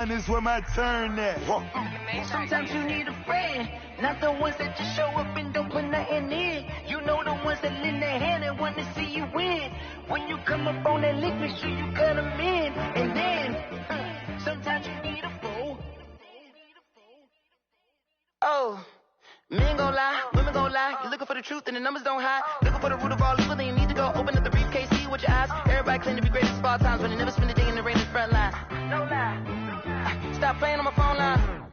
And it's where my turn at. Sometimes you need a friend, not the ones that just show up and don't put nothing in. You know the ones that lend their hand and want to see you win. When you come up on that lick, make sure you cut them in. And then, sometimes you need a fool. Oh, men gon' lie, women gon' lie. You're looking for the truth and the numbers don't hide. Looking for the root of all evil, then you need to go open up the briefcase, see with your eyes. Everybody claim to be great at small times, but they never spend a day in the rain in the front line. No lie. Stop playing on my phone line.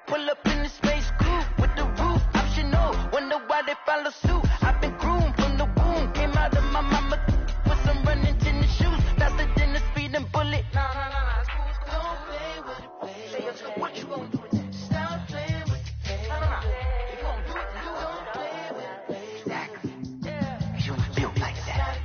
Pull up in the space coupe with the roof optional. Wonder why they follow suit. I've been groomed from the womb. Came out of my mama with some running tennis shoes. Faster than the speeding bullet. Nah. Don't play with it, play. What you gonna do with it? Stop playing with it, play. Nah. If you gonna do it, don't play with it, play. Exactly. Yeah. You live like that.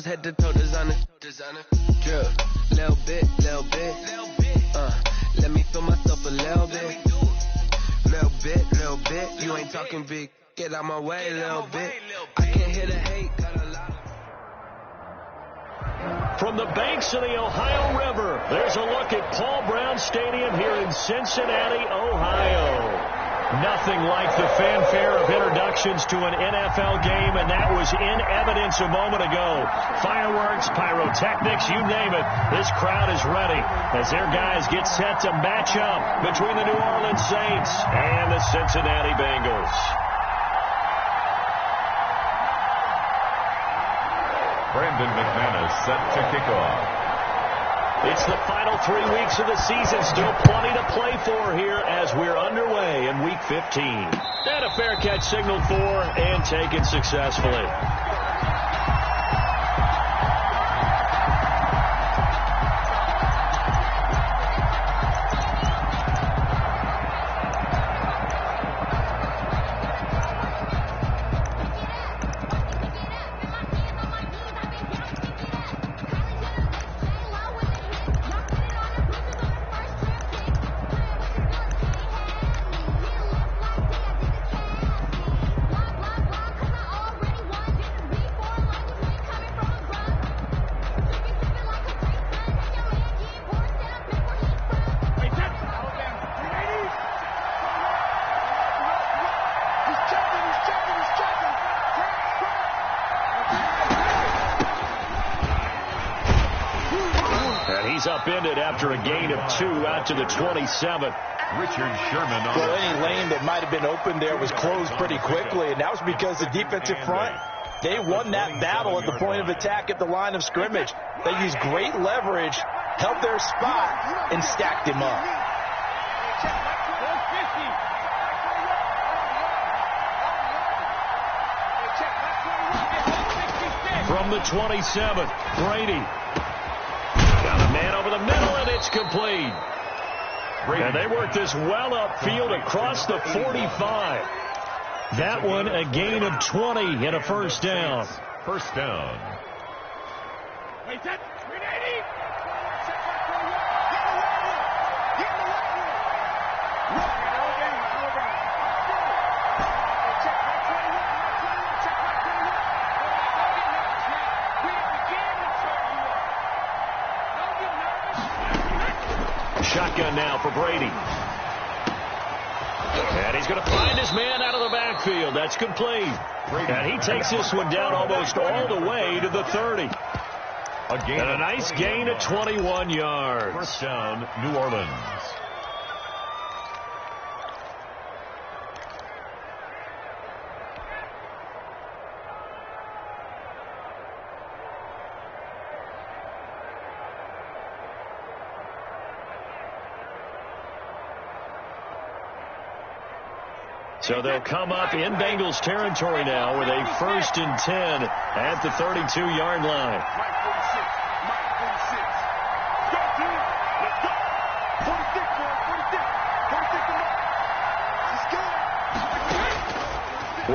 Head to toe designer, drip, little bit, let me feel myself a little bit, you ain't talking big, get out my way, little bit, I can't hear the hate, got a lot of... From the banks of the Ohio River, there's a look at Paul Brown Stadium here in Cincinnati, Ohio. Nothing like the fanfare of introductions to an NFL game, and that was in evidence a moment ago. Fireworks, pyrotechnics, you name it. This crowd is ready as their guys get set to match up between the New Orleans Saints and the Cincinnati Bengals. Brandon McManus set to kick off. It's the final 3 weeks of the season. Still plenty to play for here as we're underway in Week 15. And a fair catch signaled for and taken successfully. Upended after a gain of 2 out to the 27th. Richard Sherman. Well, any lane that might have been open there was closed pretty quickly, and that was because the defensive front, they won that battle at the point of attack at the line of scrimmage. They used great leverage, held their spot, and stacked him up. From the 27th, Brady. Got a man over the middle, and it's complete. And they work this well upfield across the 45. That one a gain of 20 and a first down. First down. Shotgun now for Brady. And he's going to find his man out of the backfield. That's complete. And he takes this one down almost all the way to the 30. And a nice gain of 21 yards. First down, New Orleans. So they'll come up in Bengals territory now with a 1st and 10 at the 32-yard line.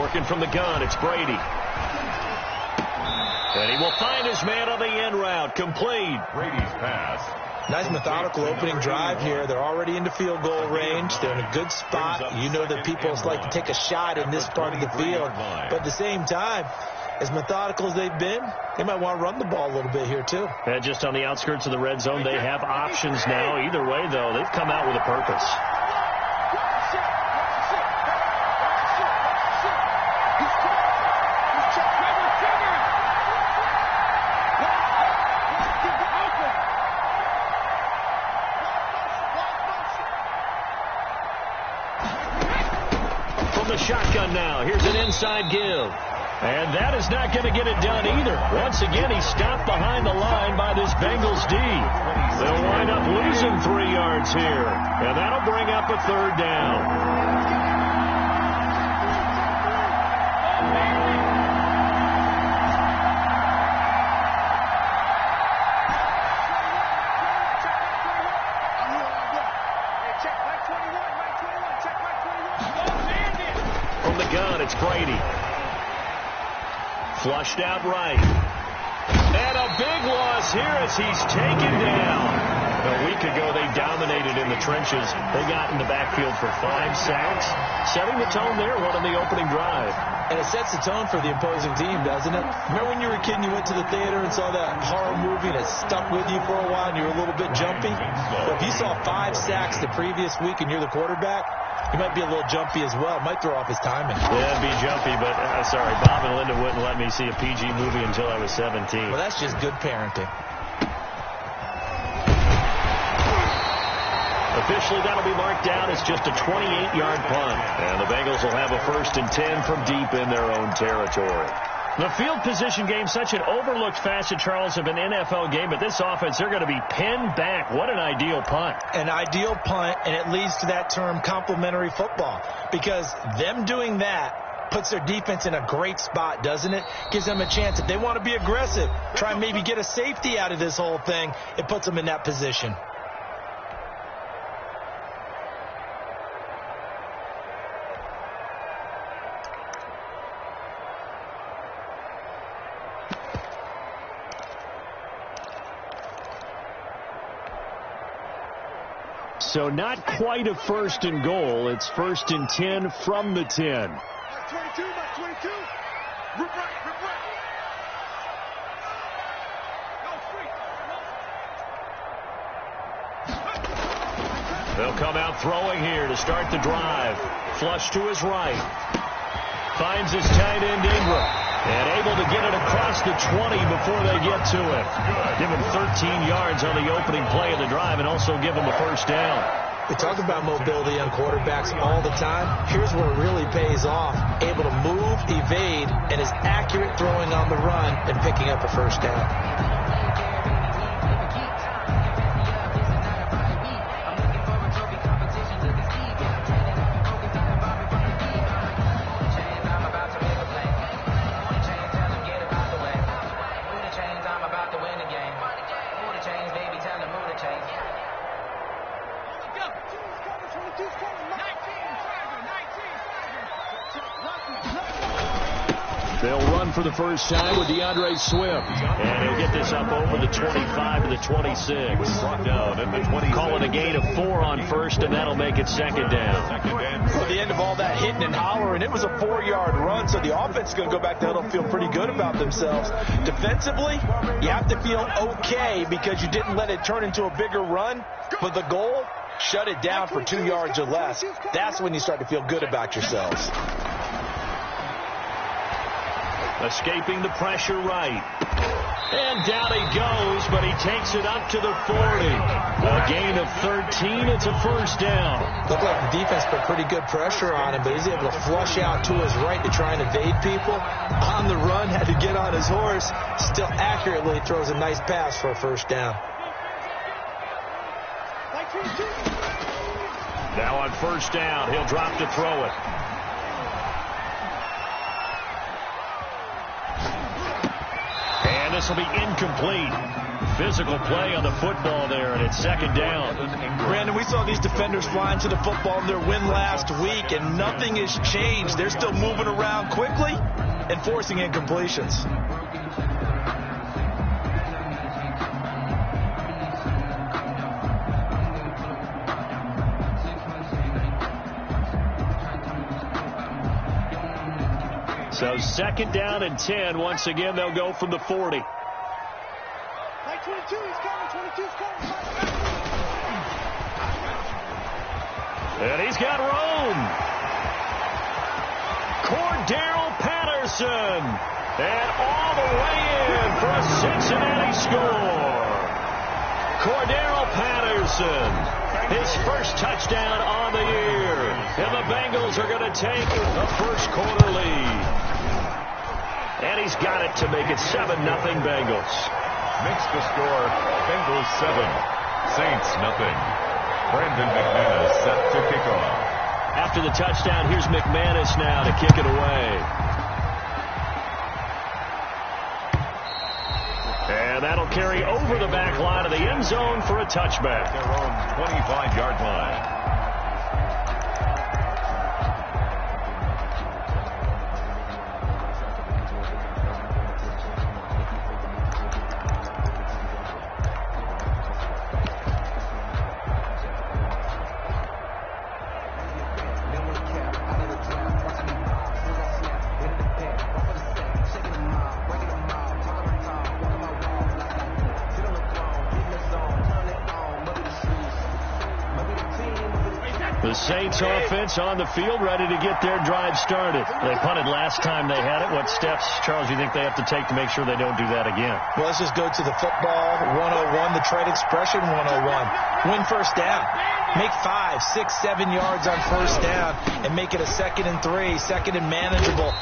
Working from the gun, it's Brady. And he will find his man on the end route. Complete. Brady's pass. Nice methodical opening drive here. They're already into field goal range. They're in a good spot. You know that people like to take a shot in this part of the field. But at the same time, as methodical as they've been, they might want to run the ball a little bit here too. And just on the outskirts of the red zone, they have options now. Either way, though, they've come out with a purpose. Shotgun now. Here's an inside give. And that is not going to get it done either. Once again, he's stopped behind the line by this Bengals D. They'll wind up losing 3 yards here. And that'll bring up a 3rd down. It's Brady. Flushed out right. And a big loss here as he's taken down. A week ago, they dominated in the trenches. They got in the backfield for 5 sacks, setting the tone there, one on the opening drive. And it sets the tone for the opposing team, doesn't it? Remember when you were a kid and you went to the theater and saw that horror movie and it stuck with you for a while and you were a little bit jumpy? Well, if you saw 5 sacks the previous week and you're the quarterback, he might be a little jumpy as well. Might throw off his timing. Yeah, it'd be jumpy, but sorry, Bob and Linda wouldn't let me see a PG movie until I was 17. Well, that's just good parenting. Officially, that'll be marked down as just a 28-yard punt. And the Bengals will have a 1st and 10 from deep in their own territory. The field position game, such an overlooked facet, Charles, of an NFL game, but this offense, they're going to be pinned back. What an ideal punt. An ideal punt, and it leads to that term complementary football, because them doing that puts their defense in a great spot, doesn't it? Gives them a chance. If they want to be aggressive, try and maybe get a safety out of this whole thing, it puts them in that position. So not quite a first and goal. It's first and 10 from the 10. 22, 22. Rip right. They'll come out throwing here to start the drive. Flush to his right. Finds his tight end Ingram. And able to get it across the 20 before they get to it. Give him 13 yards on the opening play of the drive and also give him a first down. We talk about mobility on quarterbacks all the time. Here's where it really pays off. Able to move, evade, and is accurate throwing on the run and picking up a first down. They'll run for the first time with DeAndre Swift. And he'll get this up over the 25 to the 26. Brought down at the 26. Call it a gain of 4 on first, and that'll make it second down. At the end of all that hitting and hollering, it was a 4-yard run, so the offense is going to go back to huddle and feel pretty good about themselves. Defensively, you have to feel okay because you didn't let it turn into a bigger run, but the goal, shut it down for 2 yards or less. That's when you start to feel good about yourselves. Escaping the pressure right. And down he goes, but he takes it up to the 40. A gain of 13. It's a first down. Looked like the defense put pretty good pressure on him, but he's able to flush out to his right to try and evade people. On the run, had to get on his horse. Still accurately throws a nice pass for a first down. Now on first down, he'll drop to throw it. And this will be incomplete. Physical play on the football there, and it's second down. Brandon, we saw these defenders flying to the football in their win last week, and nothing has changed. They're still moving around quickly and forcing incompletions. So second down and 10. Once again, they'll go from the 40. 22, he's coming. 22's coming. And he's got room. Cordero Patterson. And all the way in for a Cincinnati score. Cordero Patterson. His first touchdown on the year. And the Bengals are going to take the first quarter lead. And he's got it to make it 7-0 Bengals. Makes the score Bengals 7, Saints 0. Brandon McManus set to kick off. After the touchdown, here's McManus now to kick it away. And that'll carry over the back line of the end zone for a touchback. Their own 25-yard line. The Saints offense on the field, ready to get their drive started. They punted last time they had it. What steps, Charles, do you think they have to take to make sure they don't do that again? Well, let's just go to the football 101, the trade expression 101. Win first down. Make 5, 6, 7 yards on first down and make it a 2nd and 3, second and manageable.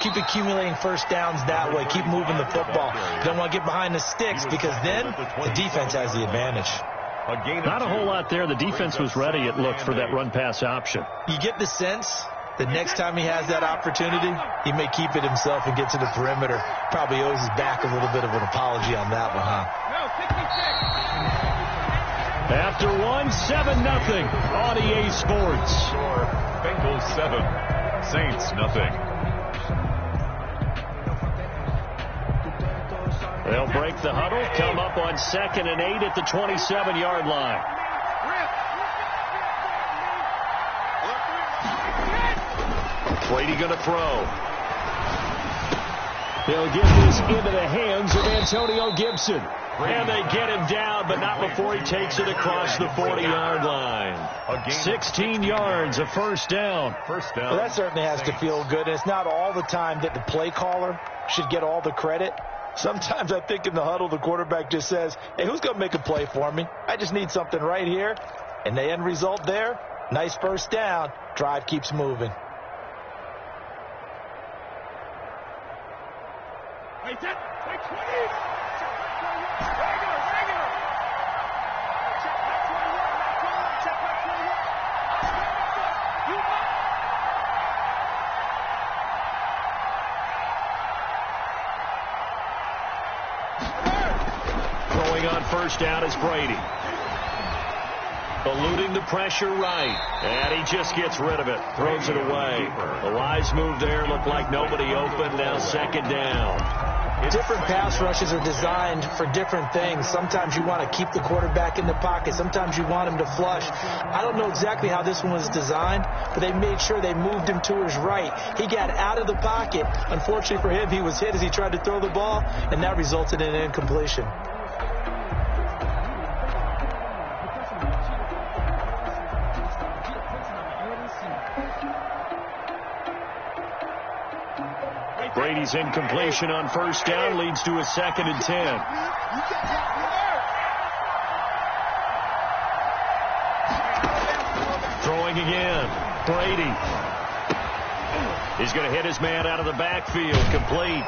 keep accumulating first downs that way. Keep moving the football. You don't want to get behind the sticks because then the defense has the advantage. Not a whole lot there. The defense was ready, it looked, for that run-pass option. You get the sense that next time he has that opportunity, he may keep it himself and get to the perimeter. Probably owes his back a little bit of an apology on that one, huh? After 7-0 on EA Sports. Bengals 7, Saints nothing. They'll break the huddle, come up on 2nd and 8 at the 27-yard line. Brady going to throw. They'll get this into the hands of Antonio Gibson. And they get him down, but not before he takes it across the 40-yard line. 16 yards, a first down. Well, that certainly has to feel good. And it's not all the time that the play caller should get all the credit. Sometimes I think in the huddle, the quarterback just says, hey, who's going to make a play for me? I just need something right here. And the end result there, nice first down. Drive keeps moving. Throwing on first down is Brady. Eluding the pressure right. And he just gets rid of it. Throws it away. The wise move there. Looked like nobody open. Now second down. Different pass rushes are designed for different things. Sometimes you want to keep the quarterback in the pocket. Sometimes you want him to flush. I don't know exactly how this one was designed, but they made sure they moved him to his right. He got out of the pocket. Unfortunately for him, he was hit as he tried to throw the ball, and that resulted in an incompletion. Brady's incompletion on first down leads to a 2nd and 10. Throwing again. Brady. He's going to hit his man out of the backfield. Complete.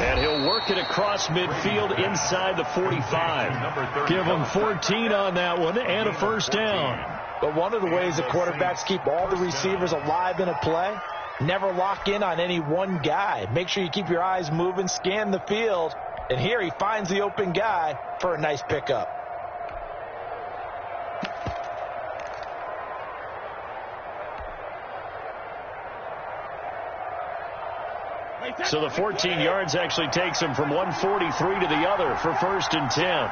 And he'll work it across midfield inside the 45. Give him 14 on that one and a first down. But one of the ways the quarterbacks keep all the receivers alive in a play, never lock in on any one guy. Make sure you keep your eyes moving, scan the field. And here he finds the open guy for a nice pickup. So the 14 yards actually takes him from 143 to the other for 1st and 10.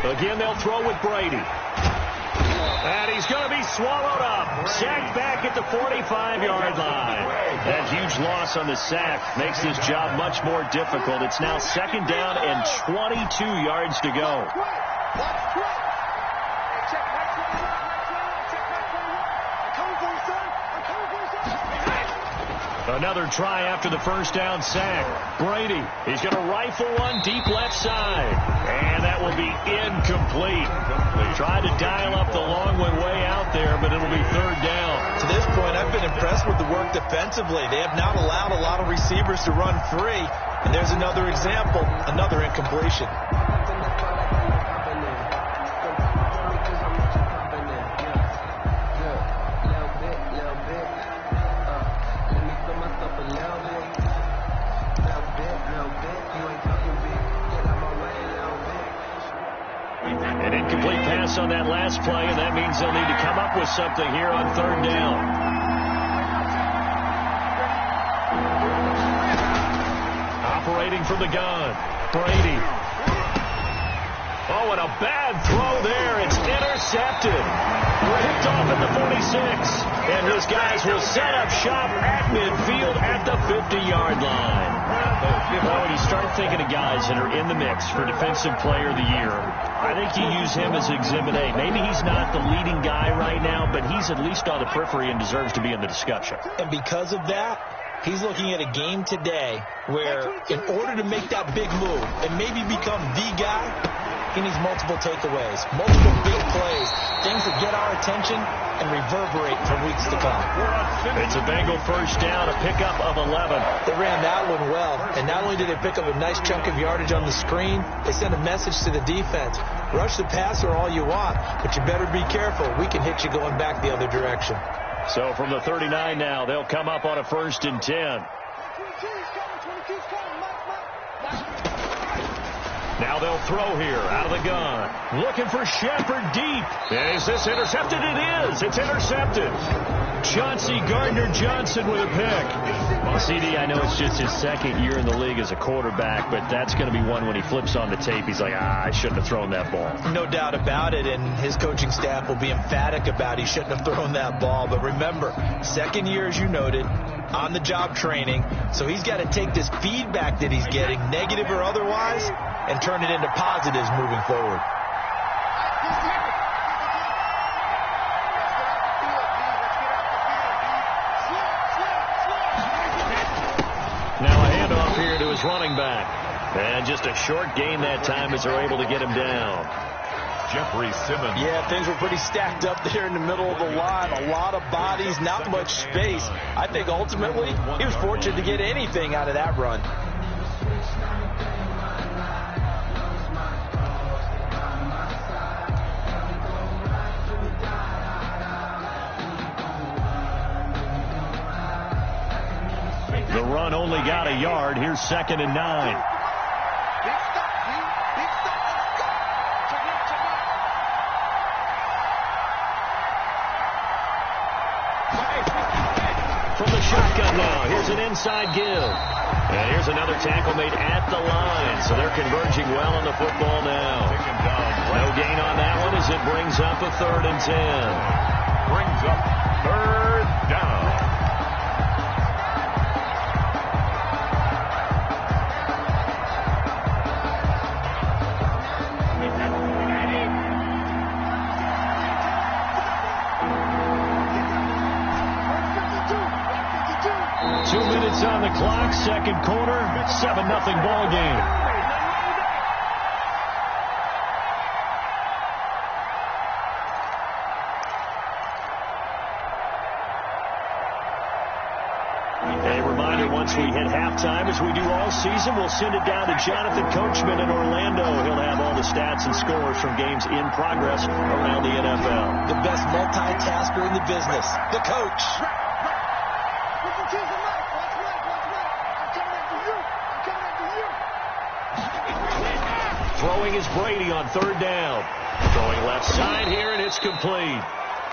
Again, they'll throw with Brady. And he's going to be swallowed up. Sacked back at the 45-yard line. That huge loss on the sack makes this job much more difficult. It's now 2nd down and 22 yards to go. Another try after the first down sack. Brady, he's going to rifle one deep left side. And that will be incomplete. Tried to dial up the long one way out there, but it'll be 3rd down. To this point, I've been impressed with the work defensively. They have not allowed a lot of receivers to run free. And there's another example, another incompletion. An incomplete pass on that last play, and that means they'll need to come up with something here on 3rd down. Operating from the gun, Brady. Oh, and a bad throw there. It's intercepted. Ripped off at the 46. And his guys will set up shop at midfield at the 50-yard line. Well, when you start thinking of guys that are in the mix for Defensive Player of the Year, I think you use him as Exhibit A. Maybe he's not the leading guy right now, but he's at least on the periphery and deserves to be in the discussion. And because of that, He's looking at a game today where in order to make that big move and maybe become the guy, he needs multiple takeaways, multiple big plays, things that get our attention and reverberate for weeks to come. It's a Bengal first down, a pickup of 11. They ran that one well, and not only did they pick up a nice chunk of yardage on the screen, they sent a message to the defense. Rush the passer all you want, but you better be careful. We can hit you going back the other direction. So from the 39 now, they'll come up on a 1st and 10. Now they'll throw here out of the gun. Looking for Shepard deep. Is this intercepted? It is. It's intercepted. Chauncey Gardner-Johnson with a pick. Well, CD, I know it's just his second year in the league as a quarterback, but that's going to be one when he flips on the tape. He's like, I shouldn't have thrown that ball. No doubt about it, and his coaching staff will be emphatic about he shouldn't have thrown that ball. But remember, second year, as you noted, on-the-job training, so he's got to take this feedback that he's getting, negative or otherwise, and turn it into positives moving forward. Now a handoff here to his running back. And just a short gain that time as they're able to get him down. Jeffrey Simmons. Yeah, things were pretty stacked up there in the middle of the line. A lot of bodies, not much space. I think ultimately he was fortunate to get anything out of that run. The run only got a yard. Here's 2nd and 9. From the shotgun now, here's an inside give. And here's another tackle made at the line. So they're converging well on the football now. No gain on that one as it brings up a 3rd and 10. Brings up 3rd down. On the clock, second quarter, 7-0 ball game. A reminder, once we hit halftime, as we do all season, we'll send it down to Jonathan Coachman in Orlando. He'll have all the stats and scores from games in progress around the NFL. The best multitasker in the business, the coach. Throwing is Brady on 3rd down. Throwing left side here, and it's complete.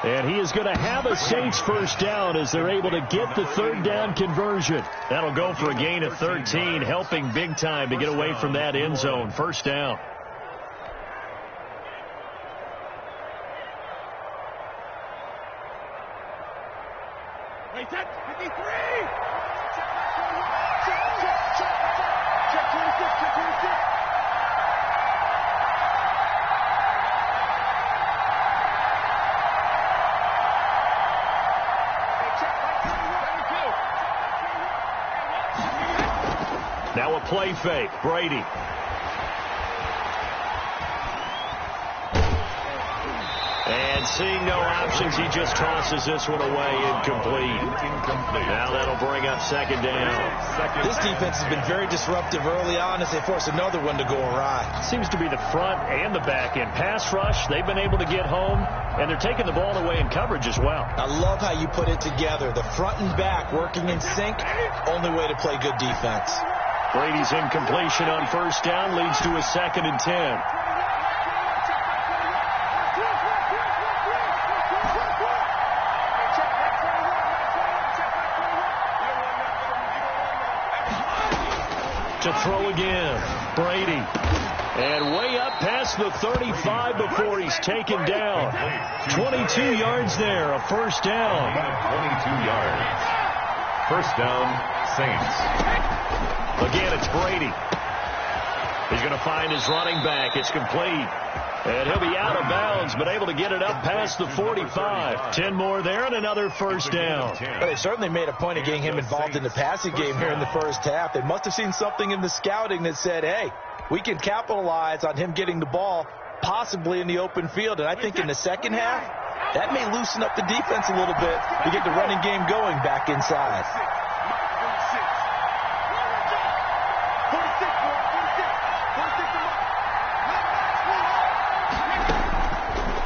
And he is going to have a Saints first down as they're able to get the 3rd down conversion. That'll go for a gain of 13, helping big time to get away from that end zone. First down. Wait, that's 53! Now a play fake. Brady. And seeing no options, he just tosses this one away. Incomplete. Now that'll bring up 2nd down. This defense has been very disruptive early on as they force another one to go awry. Seems to be the front and the back end. Pass rush, they've been able to get home, and they're taking the ball away in coverage as well. I love how you put it together. The front and back working in sync, only way to play good defense. Brady's incompletion on 1st down leads to a 2nd and 10. To throw again, Brady. And way up past the 35 before he's taken down. 22 yards there, a 1st down. 22 yards. 1st down, Saints. Again, it's Brady. He's going to find his running back. It's complete. And he'll be out of bounds, but able to get it up past the 45. 10 more there and another first down. Well, they certainly made a point of getting him involved in the passing game here in the first half. They must have seen something in the scouting that said, hey, we can capitalize on him getting the ball possibly in the open field. And I think in the second half, that may loosen up the defense a little bit to get the running game going back inside.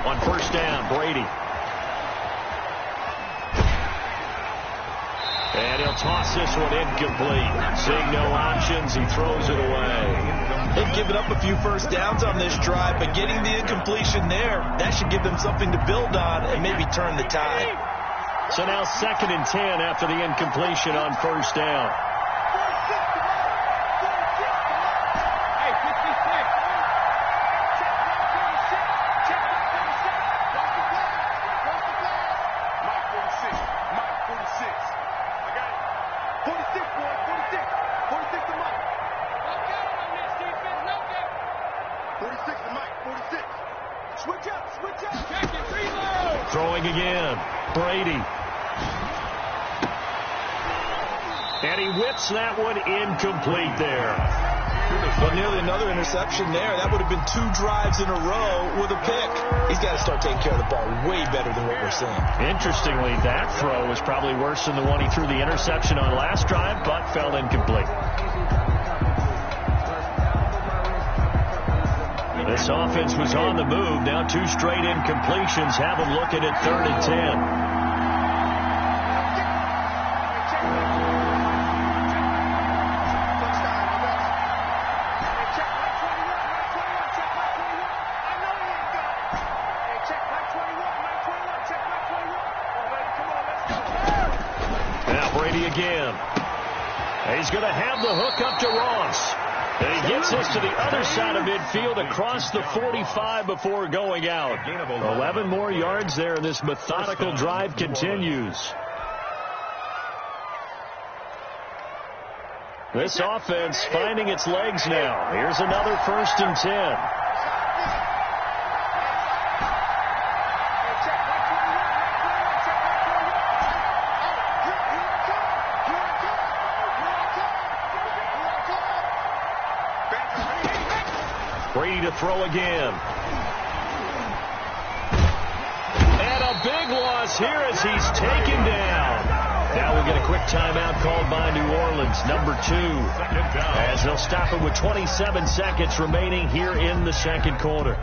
On first down, Brady. And he'll toss this one incomplete. Seeing no options, he throws it away. They've given up a few first downs on this drive, but getting the incompletion there, that should give them something to build on and maybe turn the tide. So now 2nd and 10 after the incompletion on first down. Throwing again. Brady. And he whips that one incomplete there. Well, nearly another interception there. That would have been 2 drives in a row with a pick. He's got to start taking care of the ball way better than what we're seeing. Interestingly, that throw was probably worse than the one he threw the interception on last drive, but fell incomplete. This offense was on the move. Now 2 straight incompletions have them looking at 3rd and 10. Now Brady again. He's going to have the hook up to Ross. And he gets us to the other side of midfield across the 45 before going out. 11 more yards there, and this methodical drive continues. This offense finding its legs now. Here's another 1st and 10. Brady to throw again. And a big loss here as he's taken down. Now we get a quick timeout called by New Orleans, number 2. As they'll stop it with 27 seconds remaining here in the second quarter.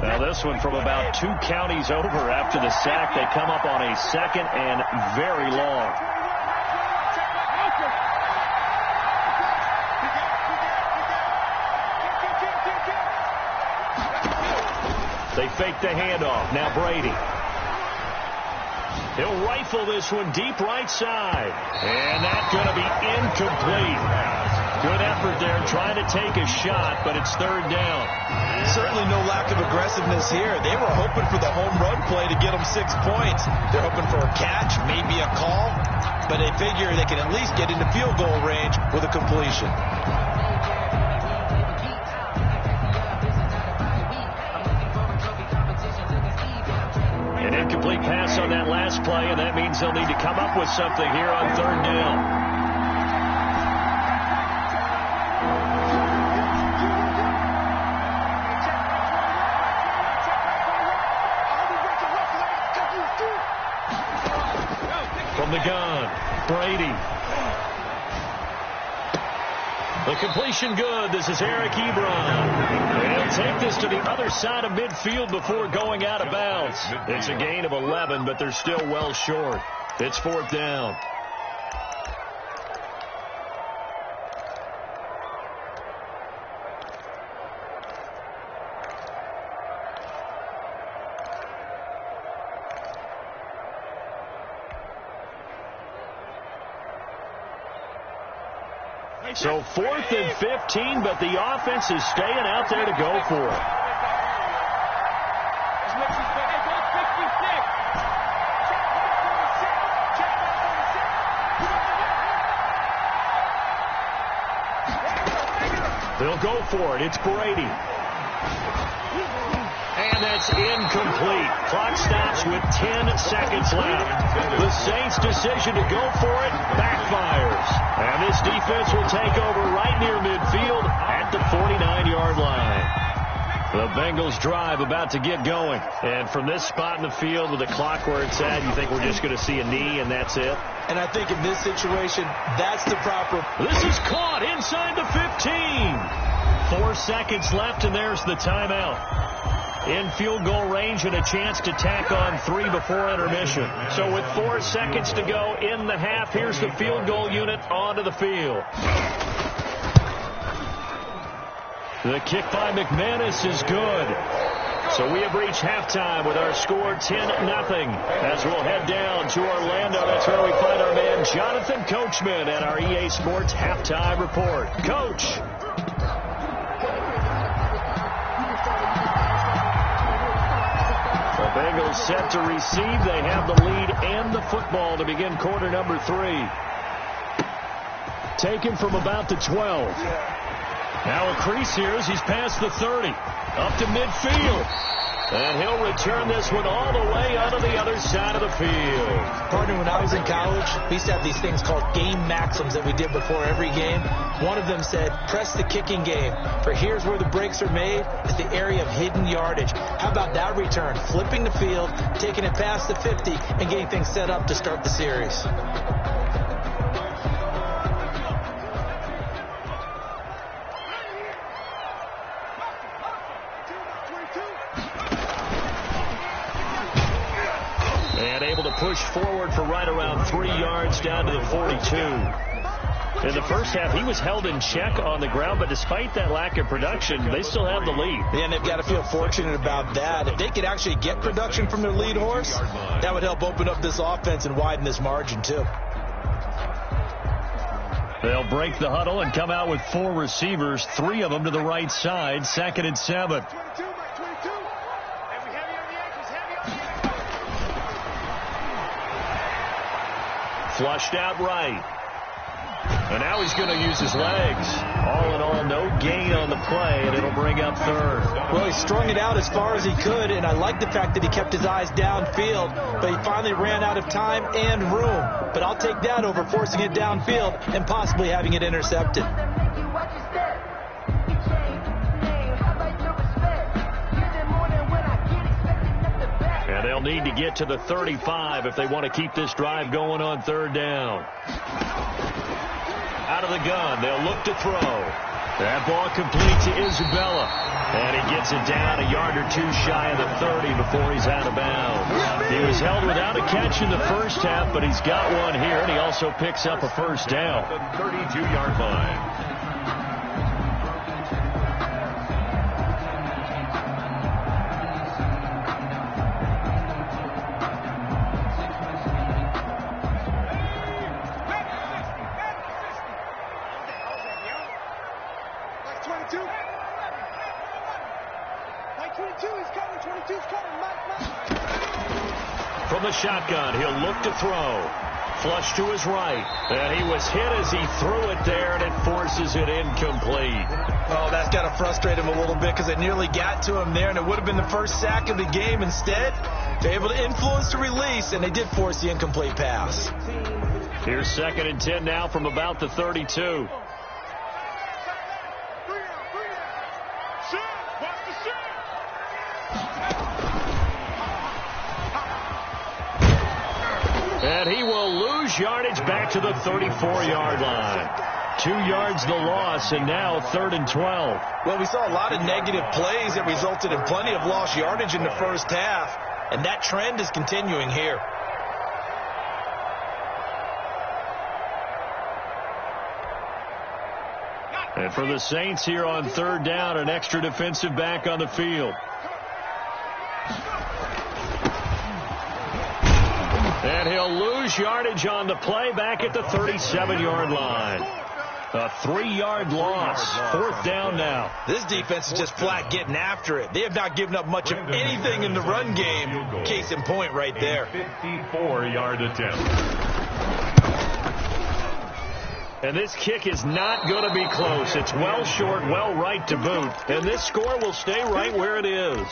Now this one from about 2 counties over after the sack. They come up on a 2nd and very long. They fake the handoff. Now Brady. He'll rifle this one deep right side. And that's going to be incomplete. Good effort there trying to take a shot, but it's 3rd down. Certainly no lack of aggressiveness here. They were hoping for the home run play to get them 6 points. They're hoping for a catch, maybe a call, but they figure they can at least get into field goal range with a completion. An incomplete pass on that last play, and that means they'll need to come up with something here on 3rd down. From the gun, Brady. The completion good. This is Eric Ebron. He'll take this to the other side of midfield before going out of bounds. It's a gain of 11, but they're still well short. It's 4th down. So 4th and 15, but the offense is staying out there to go for it. They'll go for it. It's Brady. And that's incomplete. Clock stops with 10 seconds left. The Saints' decision to go for it backfires. And this defense will take over right near midfield at the 49-yard line. The Bengals drive about to get going. And from this spot in the field with the clock where it's at, you think we're just going to see a knee and that's it? And I think in this situation, that's the proper. This is caught inside the 15. 4 seconds left, and there's the timeout. In field goal range and a chance to tack on 3 before intermission. So with 4 seconds to go in the half, here's the field goal unit onto the field. The kick by McManus is good. So we have reached halftime with our score 10-0. As we'll head down to Orlando, that's where we find our man Jonathan Coachman at our EA Sports Halftime Report. Coach. The Bengals set to receive. They have the lead and the football to begin quarter number 3. Taken from about the 12. Now a crease here as he's past the 30. Up to midfield. And he'll return this one all the way onto the other side of the field. Partner, when I was in college, we used to have these things called game maxims that we did before every game. One of them said, press the kicking game. For here's where the breaks are made, is the area of hidden yardage. How about that return? Flipping the field, taking it past the 50, and getting things set up to start the series. Push forward for right around 3 yards down to the 42. In the first half, he was held in check on the ground, but despite that lack of production, they still have the lead. And they've got to feel fortunate about that. If they could actually get production from their lead horse, that would help open up this offense and widen this margin, too. They'll break the huddle and come out with 4 receivers, 3 of them to the right side, 2nd and 7. Flushed out right. And now he's going to use his legs. All in all, no gain on the play, and it'll bring up 3rd. Well, he strung it out as far as he could, and I like the fact that he kept his eyes downfield, but he finally ran out of time and room. But I'll take that over forcing it downfield and possibly having it intercepted. And they'll need to get to the 35 if they want to keep this drive going on 3rd down. Out of the gun, they'll look to throw. That ball complete to Isabella. And he gets it down a yard or 2 shy of the 30 before he's out of bounds. He was held without a catch in the first half, but he's got one here, and he also picks up a 1st down. The 32-yard line. From the shotgun, he'll look to throw. Flush to his right. And he was hit as he threw it there, and it forces it incomplete. Oh, that's got to frustrate him a little bit because it nearly got to him there, and it would have been the first sack of the game. Instead, they're able to influence the release, and they did force the incomplete pass. Here's 2nd and 10 now from about the 32. And he will lose yardage back to the 34-yard line. 2 yards the loss, and now 3rd and 12. Well, we saw a lot of negative plays that resulted in plenty of lost yardage in the first half, and that trend is continuing here. And for the Saints here on 3rd down, an extra defensive back on the field. And he'll lose yardage on the play back at the 37-yard line. A 3-yard loss. 4th down now. This defense is just flat getting after it. They have not given up much of anything in the run game. Case in point right there. 54-yard attempt. And this kick is not going to be close. It's well short, well right to boot. And this score will stay right where it is.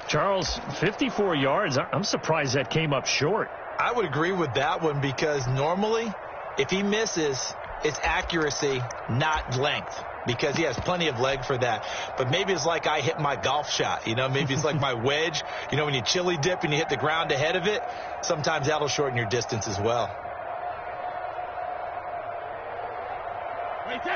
Charles, 54 yards. I'm surprised that came up short. I would agree with that one because normally if he misses, it's accuracy, not length. Because he has plenty of leg for that. But maybe it's like I hit my golf shot. You know, maybe it's like my wedge. You know, when you chili dip and you hit the ground ahead of it, sometimes that'll shorten your distance as well.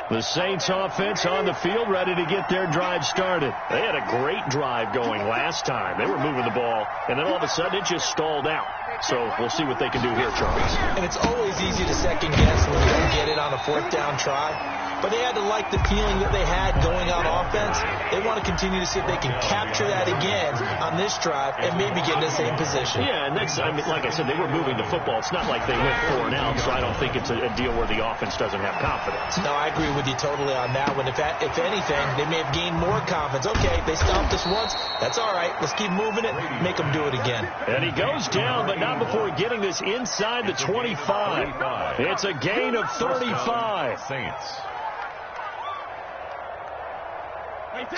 The Saints offense on the field ready to get their drive started. They had a great drive going last time. They were moving the ball, and then all of a sudden it just stalled out. So we'll see what they can do here, Charles. And it's always easy to second guess when you don't get it on a fourth down try. But they had to like the feeling that they had going on offense. They want to continue to see if they can capture that again on this drive and maybe get in the same position. Yeah, and that's, I mean, like I said, they were moving the football. It's not like they went 4 and out, so I don't think it's a deal where the offense doesn't have confidence. No, I agree with you totally on that one. If anything, they may have gained more confidence. Okay, they stopped us once. That's all right. Let's keep moving it. Make them do it again. And he goes down, but not before getting this inside the 25. It's a gain of 35. Saints.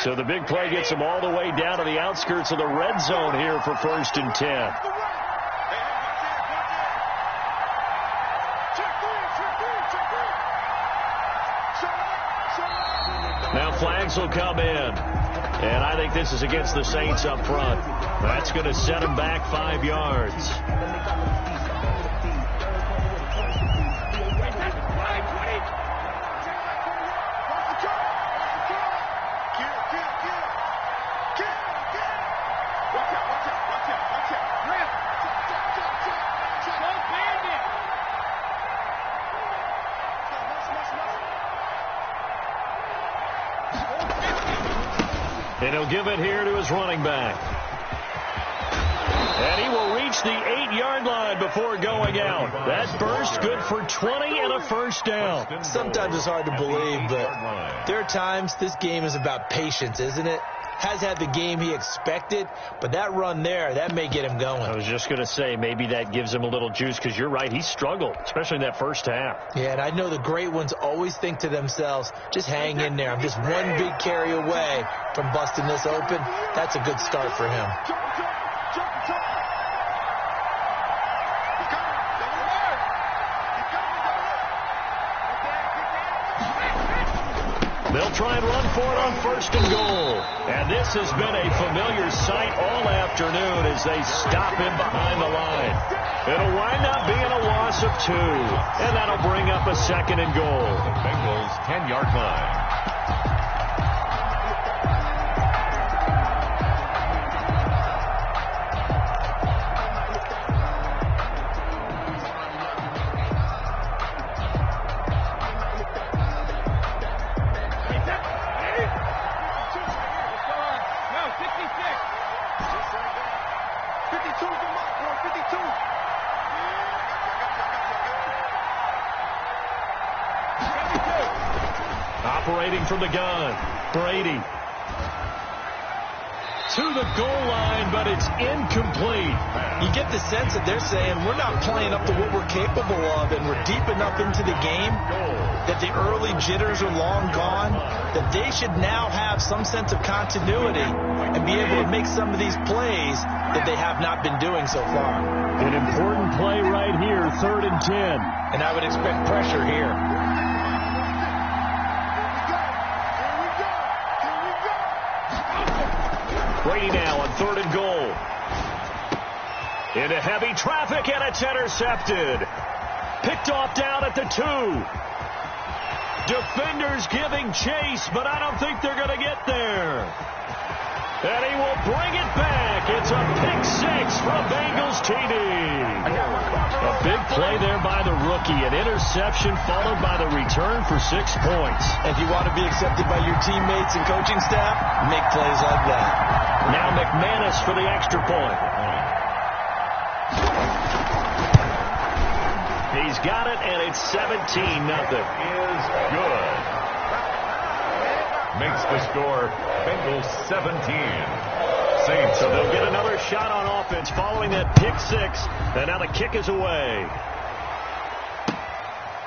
So the big play gets them all the way down to the outskirts of the red zone here for 1st and 10. Now flags will come in. And I think this is against the Saints up front. That's going to set them back 5 yards. And he'll give it here to his running back. And he will reach the 8-yard line before going out. That burst good for 20 and a first down. Sometimes it's hard to believe, but there are times this game is about patience, isn't it? Has had the game he expected, but that run there, that may get him going. I was just going to say, maybe that gives him a little juice, because you're right, he struggled, especially in that first half. Yeah, and I know the great ones always think to themselves, just hang in there. I'm just one big carry away from busting this open. That's a good start for him. They'll try and run for it on 1st and goal. And this has been a familiar sight all afternoon as they stop him behind the line. It'll wind up being a loss of 2. And that'll bring up a 2nd and goal. The Bengals 10-yard line. Operating from the gun, Brady. To the goal line, but it's incomplete. You get the sense that they're saying we're not playing up to what we're capable of, and we're deep enough into the game that the early jitters are long gone, that they should now have some sense of continuity and be able to make some of these plays that they have not been doing so far. An important play right here, 3rd and 10. And I would expect pressure here. Brady now on 3rd and goal. Into heavy traffic, and it's intercepted. Picked off down at the 2. Defenders giving chase, but I don't think they're going to get there. And he will bring it back. It's a pick 6 for a Bengals TD. A big play there by the rookie. An interception followed by the return for 6 points. If you want to be accepted by your teammates and coaching staff, make plays like that. Now McManus for the extra point. He's got it, and it's 17-0. Is good. Makes the score Bengals 17. Saints. So they'll get another shot on offense following that pick 6. And now the kick is away.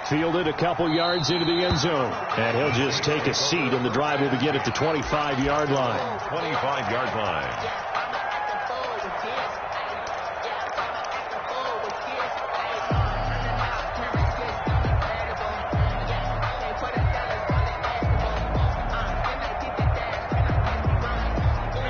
Fielded a couple yards into the end zone. And he'll just take a seat, and the drive will begin at the 25-yard line. 25-yard line.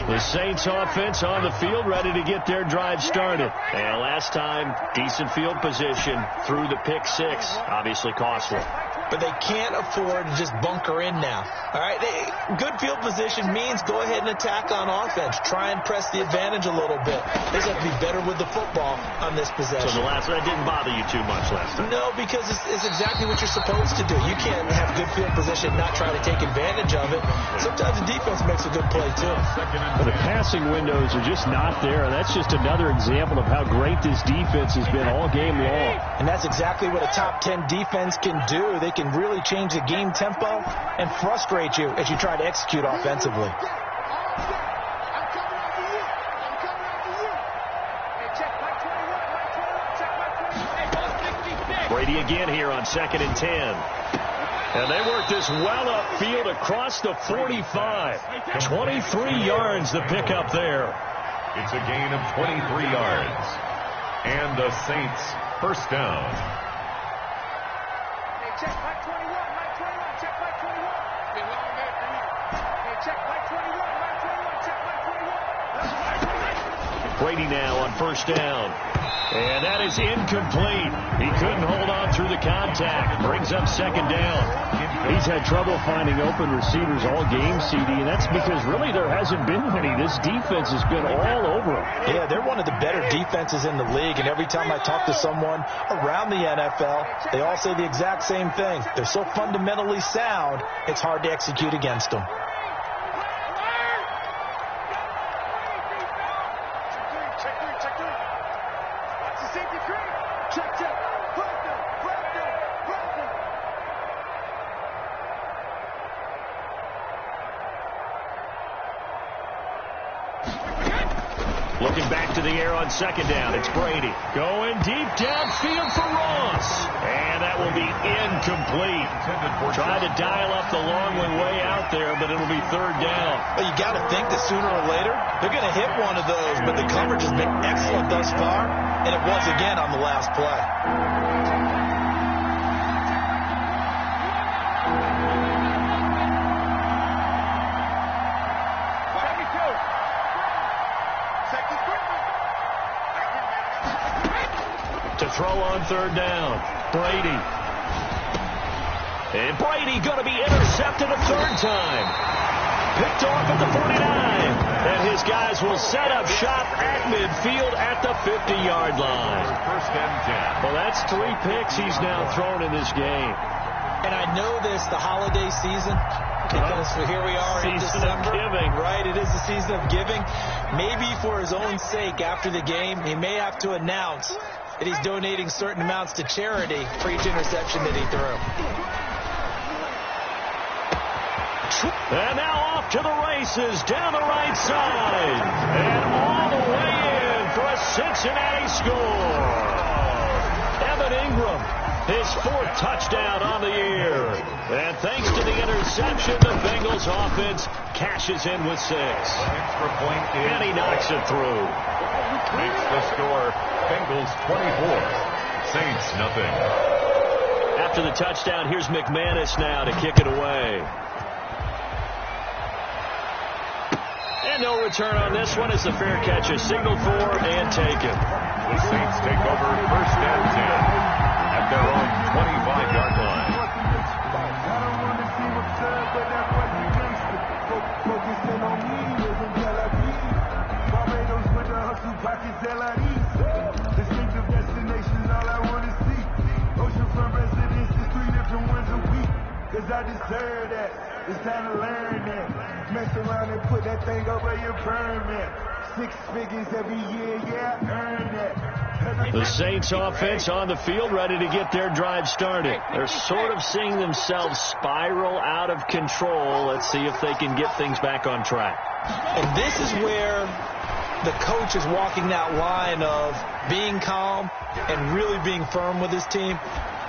The Saints offense on the field, ready to get their drive started. And last time, decent field position through the pick six. Obviously costly. But they can't afford to just bunker in now. All right, good field position means go ahead and attack on offense. Try and press the advantage a little bit. They just have to be better with the football on this possession. So that didn't bother you too much last time? No, because it's exactly what you're supposed to do. You can't have good field position and not try to take advantage of it. Sometimes the defense makes a good play, too. But the passing windows are just not there. That's just another example of how great this defense has been all game long. And that's exactly what a top 10 defense can do. They can really change the game tempo and frustrate you as you try to execute offensively. Brady again here on 2nd and 10. And they work this well upfield across the 45. 23 yards the pickup there. It's a gain of 23 yards. And the Saints first down. Check Mike 21, Mike 21, check Mike 21. Been long day for you. Hey, check Mike 21, Mike 21, check Mike 21. Brady now on first down. And that is incomplete. He couldn't hold on through the contact. Brings up second down. He's had trouble finding open receivers all game, CD, and that's because really there hasn't been any. This defense has been all over him. Yeah, they're one of the better defenses in the league, and every time I talk to someone around the NFL, they all say the exact same thing. They're so fundamentally sound, it's hard to execute against them. Looking back to the air on second down. It's Brady. Going deep downfield for Ross. And that will be incomplete. Tried to dial up the long one way out there, but it'll be third down. Well, you got to think that sooner or later, they're going to hit one of those. But the coverage has been excellent thus far, and it was again on the last play. To throw on third down, Brady. And Brady going to be intercepted a third time. Picked off at the 49. And his guys will set up shop at midfield at the 50-yard line. First and 10. Well, that's 3 picks he's now thrown in this game. And I know this, the holiday season, because here we are in December. Giving. Right, it is the season of giving. Maybe for his own sake after the game, he may have to announce that he's donating certain amounts to charity for each interception that he threw. And now off to the races down the right side. And all the way in for a Cincinnati score. Evan Ingram, his 4th touchdown on the year. And thanks to the interception, the Bengals offense cashes in with 6. Extra point is And he knocks it through. Makes the score Bengals 24, Saints nothing. After the touchdown, here's McManus now to kick it away. And no return on this one as the fair catch is signaled for and taken. The Saints take over first and 10 at their own 25-yard line. Distinctive destination, all I want to see. Oceanfront residences, 3 different ones a week. Cause I deserve that. It's time to learn that. Mess around and put that thing over your permit. 6 figures every year, yeah, earn that. The Saints offense on the field ready to get their drive started. They're sort of seeing themselves spiral out of control. Let's see if they can get things back on track. And this is where the coach is walking that line of being calm and really being firm with his team.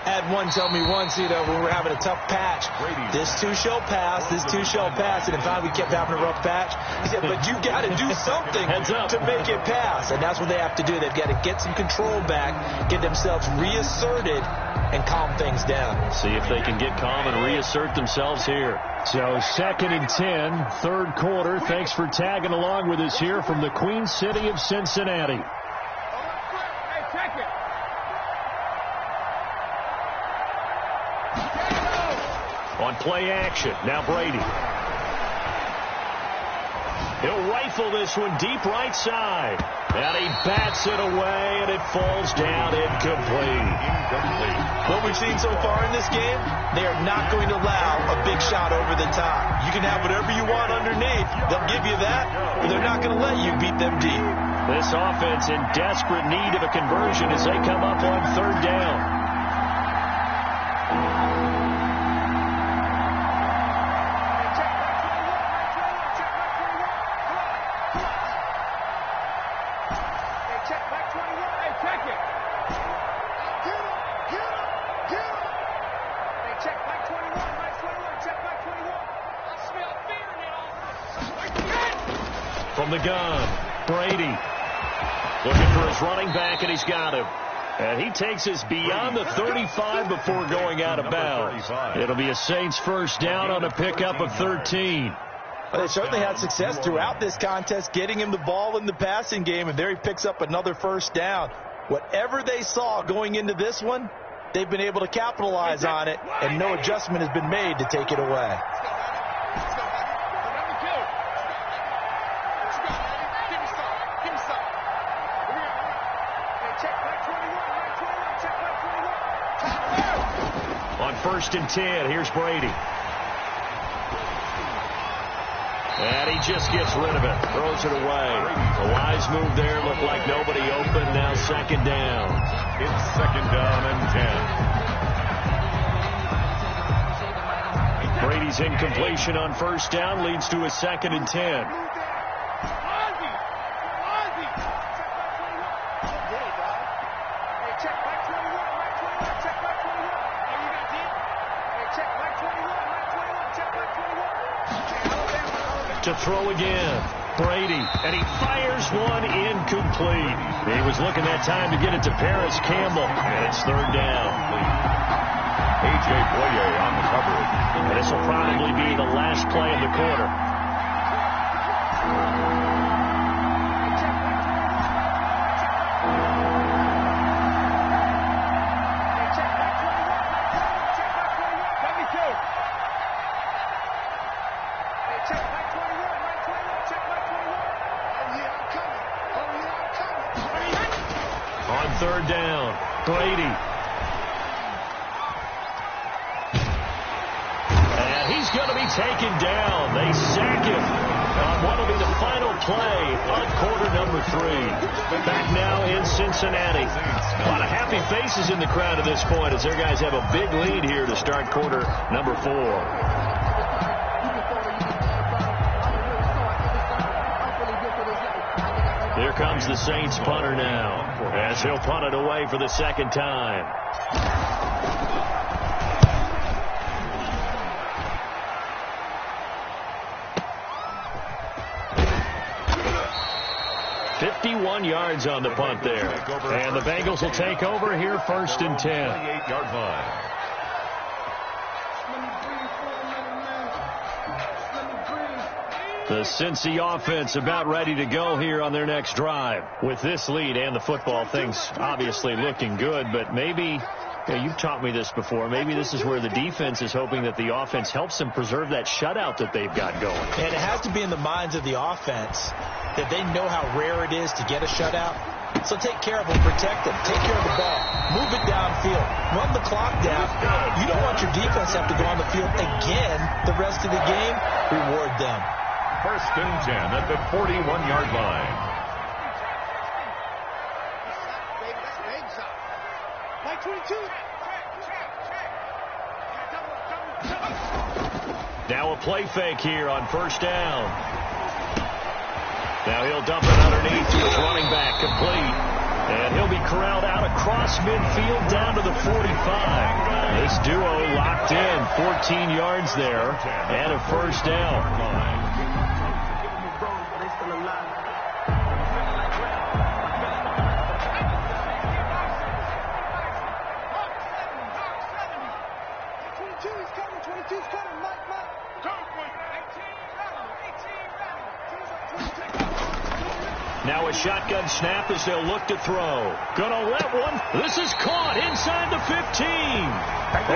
Had one tell me once, when we're having a tough patch, this too shall pass, this too shall pass. And in fact, we kept having a rough patch. He said, but you got to do something to make it pass. And that's what they have to do. They've got to get some control back, get themselves reasserted, and calm things down. See if they can get calm and reassert themselves here. So 2nd and 10, third quarter. Thanks for tagging along with us here from the Queen City of Cincinnati. On play action, now Brady. He'll rifle this one deep right side. And he bats it away, and it falls down incomplete. What we've seen so far in this game, they are not going to allow a big shot over the top. You can have whatever you want underneath. They'll give you that, but they're not going to let you beat them deep. This offense in desperate need of a conversion as they come up on 3rd down. From the gun, Brady looking for his running back, and he's got him. And he takes us beyond the 35 before going out of bounds. It'll be a Saints first down on a pickup of 13. Well, they certainly had success throughout this contest getting him the ball in the passing game, and there he picks up another first down. Whatever they saw going into this one, they've been able to capitalize on it, and no adjustment has been made to take it away. On 1st and 10, here's Brady. And he just gets rid of it, throws it away. A wise move there, looked like nobody open, now 2nd down. It's 2nd down and 10. Brady's incompletion on 1st down leads to a 2nd and 10. To throw again, Brady, and he fires one incomplete. He was looking that time to get it to Paris Campbell, and it's 3rd down. A.J. Boye on the coverage. And this will probably be the last play of the quarter. On 3rd down, Brady. And he's going to be taken down. They sack him on what will be the final play of quarter number 3. Back now in Cincinnati. A lot of happy faces in the crowd at this point as their guys have a big lead here to start quarter number 4. Here comes the Saints punter now, as he'll punt it away for the 2nd time. "51 yards on the punt there. And the Bengals will take over here 1st and 10. 28-yard line. The Cincy offense about ready to go here on their next drive. With this lead and the football, things obviously looking good, but maybe, you've taught me this before, maybe this is where the defense is hoping that the offense helps them preserve that shutout that they've got going. And it has to be in the minds of the offense that they know how rare it is to get a shutout. So take care of them, protect them, take care of the ball, move it downfield, run the clock down. You don't want your defense to have to go on the field again the rest of the game. Reward them. 1st and 10 at the 41-yard line. Now a play fake here on 1st down. Now he'll dump it underneath to his running back, complete. And he'll be corralled out across midfield down to the 45. This duo locked in, 14 yards there, and a first down. Now a shotgun snap as they'll look to throw. Gonna let one. This is caught inside the 15.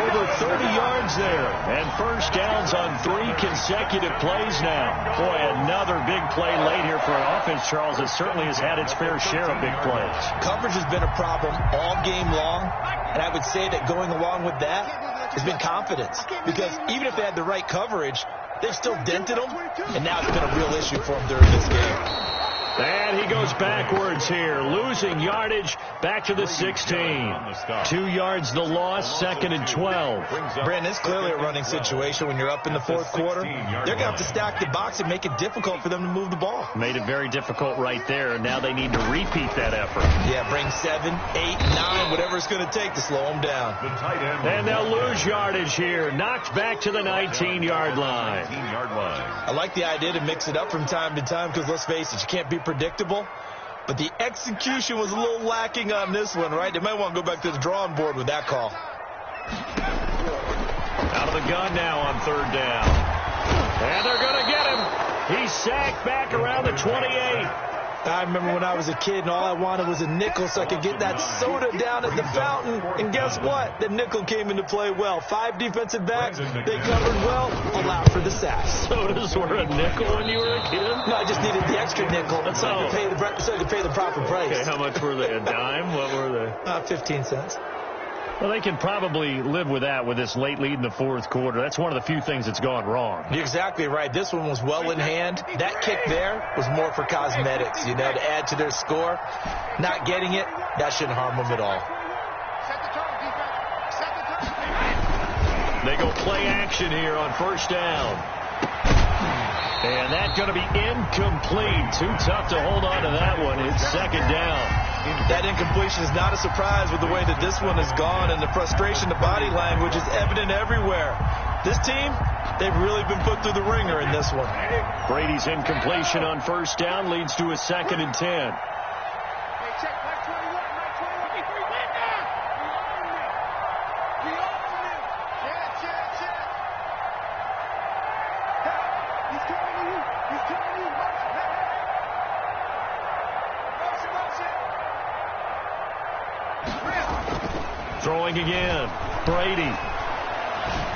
Over 30 yards there. And first downs on 3 consecutive plays now. Boy, another big play late here for an offense, Charles, that certainly has had its fair share of big plays. Coverage has been a problem all game long. And I would say that going along with that has been confidence. Because even if they had the right coverage, they've still dented them. And now it's been a real issue for them during this game. And he goes backwards here, losing yardage back to the 16. 2 yards the loss, 2nd and 12. Brandon, it's clearly a running situation when you're up in the fourth quarter. They're going to have to stack the box and make it difficult for them to move the ball. Made it very difficult right there, and now they need to repeat that effort. Yeah, bring 7, 8, 9, whatever it's going to take to slow them down. And they'll lose yardage here, knocked back to the 19-yard line. I like the idea to mix it up from time to time because, let's face it, you can't be predictable. But the execution was a little lacking on this one, right? They might want to go back to the drawing board with that call. Out of the gun now on 3rd down. And they're going to get him. He's sacked back around the 28. I remember when I was a kid and all I wanted was a nickel so I could get that soda down at the fountain. And guess what? The nickel came into play well. 5 defensive backs. They covered well. Allowed for the sack. Sodas were a nickel when you were a kid? No, I just needed the extra nickel so I could pay the proper price. Okay, how much were they? A dime? What were they? 15 cents. Well, they can probably live with that with this late lead in the fourth quarter. That's one of the few things that's gone wrong. You're exactly right. This one was well in hand. That kick there was more for cosmetics, to add to their score. Not getting it, that shouldn't harm them at all. They go play action here on 1st down. And that's going to be incomplete. Too tough to hold on to that one. It's 2nd down. That incompletion is not a surprise with the way that this one has gone, and the frustration, the body language is evident everywhere. This team, they've really been put through the ringer in this one. Brady's incompletion on 1st down leads to a 2nd and 10. Throwing again. Brady.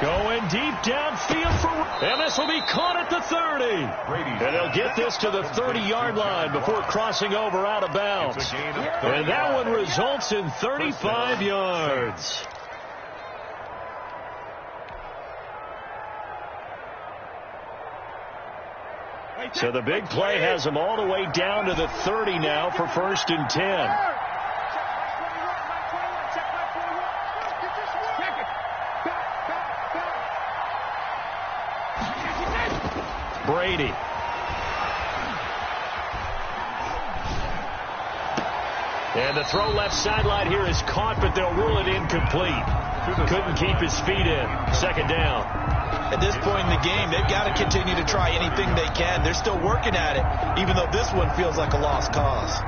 Going deep downfield for... And this will be caught at the 30. And they'll get this to the 30-yard line before crossing over out of bounds. And that one results in 35 yards. So the big play has them all the way down to the 30 now for 1st and 10. Brady. And the throw left sideline here is caught, but they'll rule it incomplete. Couldn't keep his feet in. 2nd down. At this point in the game, they've got to continue to try anything they can. They're still working at it, even though this one feels like a lost cause.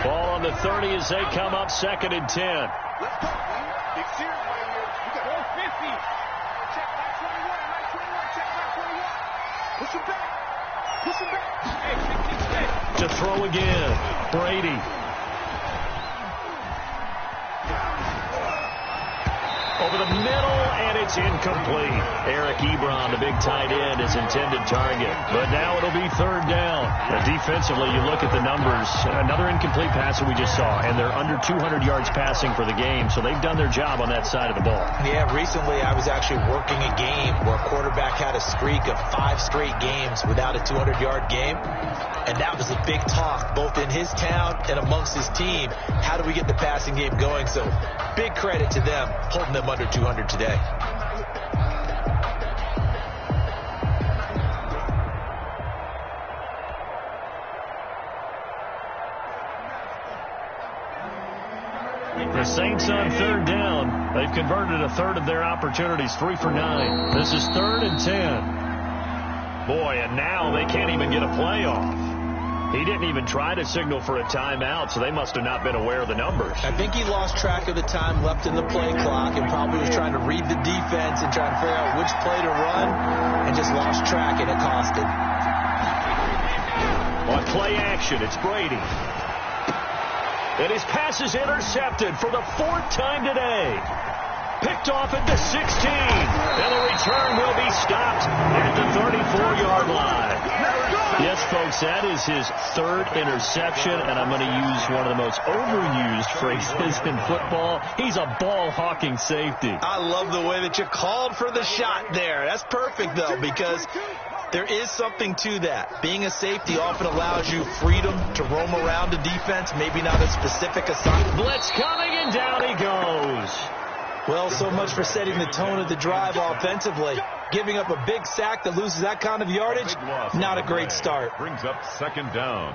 Ball on the 30 as they come up 2nd and 10. Let's go, man. Big series right here. You got 450. Check back 21. Back 21. Check back 21. Push him back. Push him back. Hey. To throw again. Brady. Over the middle, and It's incomplete. Eric Ebron, the big tight end, is intended target. But now it'll be third down. Defensively, you look at the numbers. Another incomplete pass that we just saw, and they're under 200 yards passing for the game, so they've done their job on that side of the ball. Yeah, recently I was actually working a game where a quarterback had a streak of 5 straight games without a 200-yard game, and that was a big talk, both in his town and amongst his team. How do we get the passing game going? So big credit to them, holding them under 200 today. The Saints on third down. They've converted a third of their opportunities, 3 for 9. This is 3rd and 10. Boy, and now they can't even get a play off. He didn't even try to signal for a timeout, so they must have not been aware of the numbers. I think he lost track of the time left in the play clock and probably was trying to read the defense and trying to figure out which play to run and just lost track, and it cost him. On play action, it's Brady. And his pass is intercepted for the 4th time today. Picked off at the 16. And the return will be stopped at the 34-yard line. Yes, folks, that is his 3rd interception, and I'm going to use one of the most overused phrases in football. He's a ball-hawking safety. I love the way that you called for the shot there. That's perfect, though, because there is something to that. Being a safety often allows you freedom to roam around the defense, maybe not a specific assignment. Blitz coming, and down he goes. Well, so much for setting the tone of the drive offensively. Giving up a big sack that loses that kind of yardage, not a great start. Brings up 2nd down.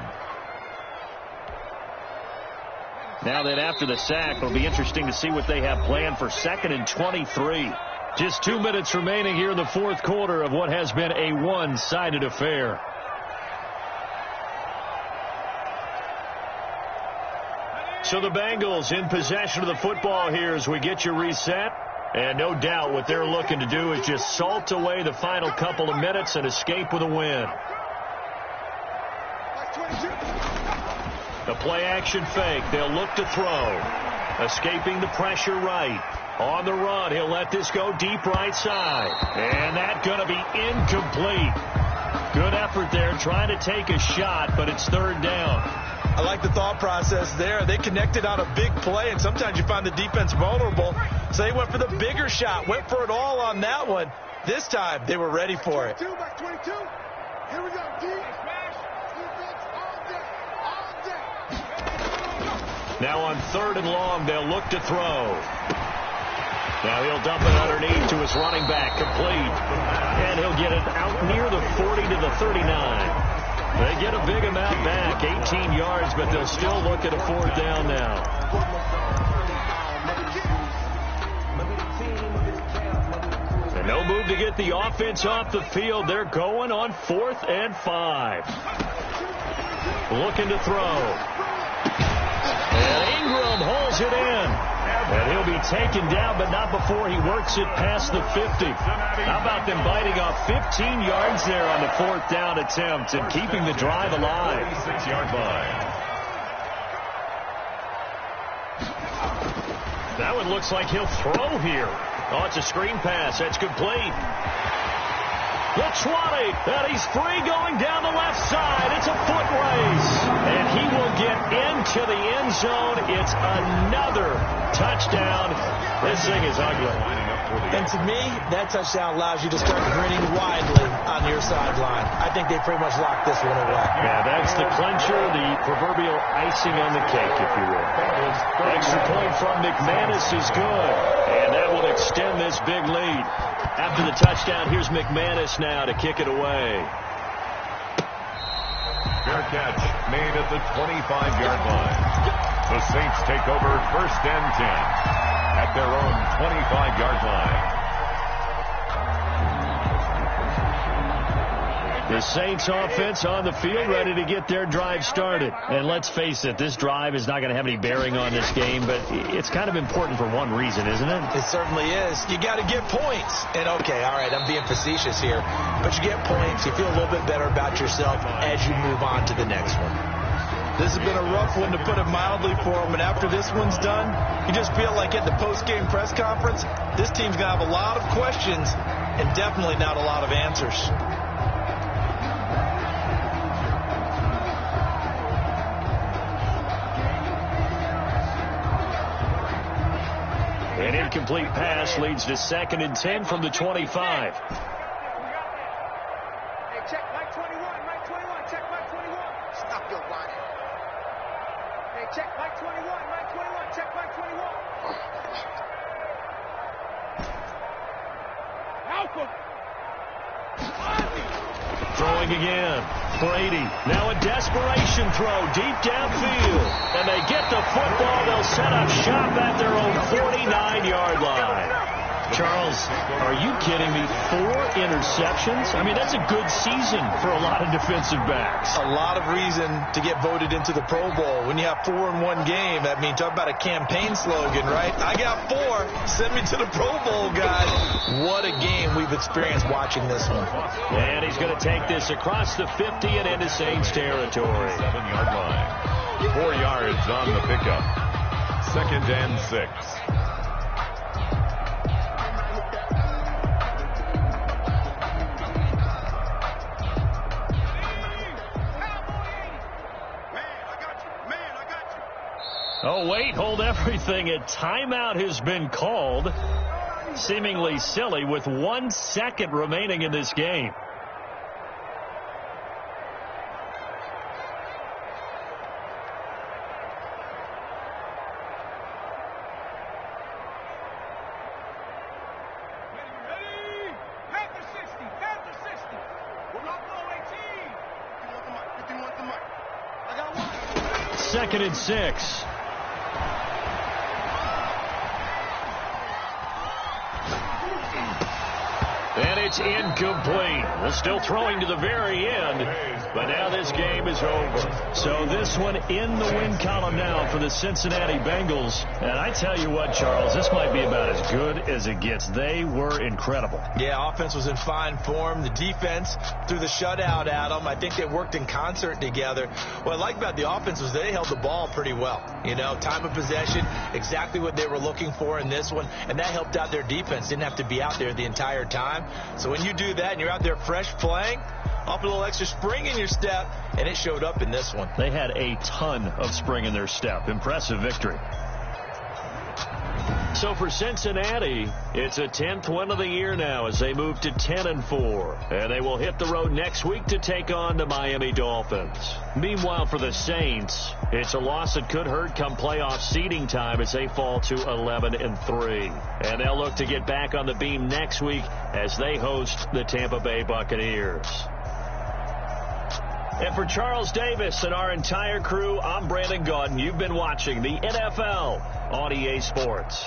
Now then, after the sack, it'll be interesting to see what they have planned for 2nd and 23. Just 2 minutes remaining here in the 4th quarter of what has been a one-sided affair. So the Bengals in possession of the football here as we get you reset. And no doubt what they're looking to do is just salt away the final couple of minutes and escape with a win. The play-action fake. They'll look to throw. Escaping the pressure right. On the run, he'll let this go deep right side. And that's going to be incomplete. Good effort there trying to take a shot, but it's 3rd down. I like the thought process there. They connected on a big play, and sometimes you find the defense vulnerable. So they went for the bigger shot, went for it all on that one. This time, they were ready for it. 22, back 22. Here we go, D. Smash. Defense all day. Now on 3rd and long, they'll look to throw. Now he'll dump it underneath to his running back, complete. And he'll get it out near the 40 to the 39. They get a big amount back, 18 yards, but they'll still look at a 4th down now. And no move to get the offense off the field. They're going on 4th and 5. Looking to throw. And Ingram holds it in. And he'll be taken down, but not before he works it past the 50. How about them biting off 15 yards there on the 4th down attempt and keeping the drive alive? 36-yard line. That one looks like he'll throw here. Oh, it's a screen pass. That's complete. The 20, and he's free going down the left side. It's a foot race, and he will get into the end zone. It's another touchdown. This thing is ugly. And to me, that touchdown allows you to start grinning widely on your sideline. I think they pretty much locked this one away. Yeah, that's the clincher, the proverbial icing on the cake, if you will. Extra point from McManus is good, and that will extend this big lead. After the touchdown, here's McManus now to kick it away. Fair catch made at the 25-yard line. The Saints take over 1st and 10 at their own 25-yard line. The Saints offense on the field ready to get their drive started. And let's face it, this drive is not going to have any bearing on this game, but it's kind of important for one reason, isn't it? It certainly is. You got to get points. And okay, all right, I'm being facetious here, but you get points, you feel a little bit better about yourself as you move on to the next one. This has been a rough one, to put it mildly, for him. And after this one's done, you just feel like at the post-game press conference, this team's going to have a lot of questions and definitely not a lot of answers. An incomplete pass leads to 2nd and 10 from the 25. Hey, check Mike 21, Mike 21, check Mike 21. Stop your whining. Hey, check Mike 21, Mike 21, check Mike 21. Alpha. Throwing again. Brady, now a desperation throw deep downfield. And they get the football. They'll set up shop at their own 49-yard line. Charles, are you kidding me? 4 interceptions? I mean, that's a good season for a lot of defensive backs. A lot of reason to get voted into the Pro Bowl. When you have 4 in one game, I mean, talk about a campaign slogan, right? I got 4. Send me to the Pro Bowl, guys. What a game we've experienced watching this one. And he's going to take this across the 50 and into Saints territory. 7-yard line. 4 yards on the pickup. 2nd and 6. Oh, wait, hold everything. A timeout has been called. Seemingly silly with 1 second remaining in this game. Ready? Panther 60, Panther 60. We're not going 18. 51 to Mike. I got 1. 2nd and 6. And it's incomplete. Well, still throwing to the very end, but now this game is over. So this one in the win column now for the Cincinnati Bengals. And I tell you what, Charles, this might be about as good as it gets. They were incredible. Yeah, offense was in fine form. The defense threw the shutout at them. I think they worked in concert together. What I like about the offense was they held the ball pretty well. You know, time of possession, exactly what they were looking for in this one, and that helped out their defense. Didn't have to be out there the entire time. So when you do that and you're out there fresh playing, off a little extra spring in your step, and it showed up in this one. They had a ton of spring in their step. Impressive victory. So for Cincinnati, it's a 10th win of the year now as they move to 10-4. And they will hit the road next week to take on the Miami Dolphins. Meanwhile, for the Saints, it's a loss that could hurt come playoff seeding time as they fall to 11-3. And they'll look to get back on the beam next week as they host the Tampa Bay Buccaneers. And for Charles Davis and our entire crew, I'm Brandon Gaudin. You've been watching the NFL on EA Sports.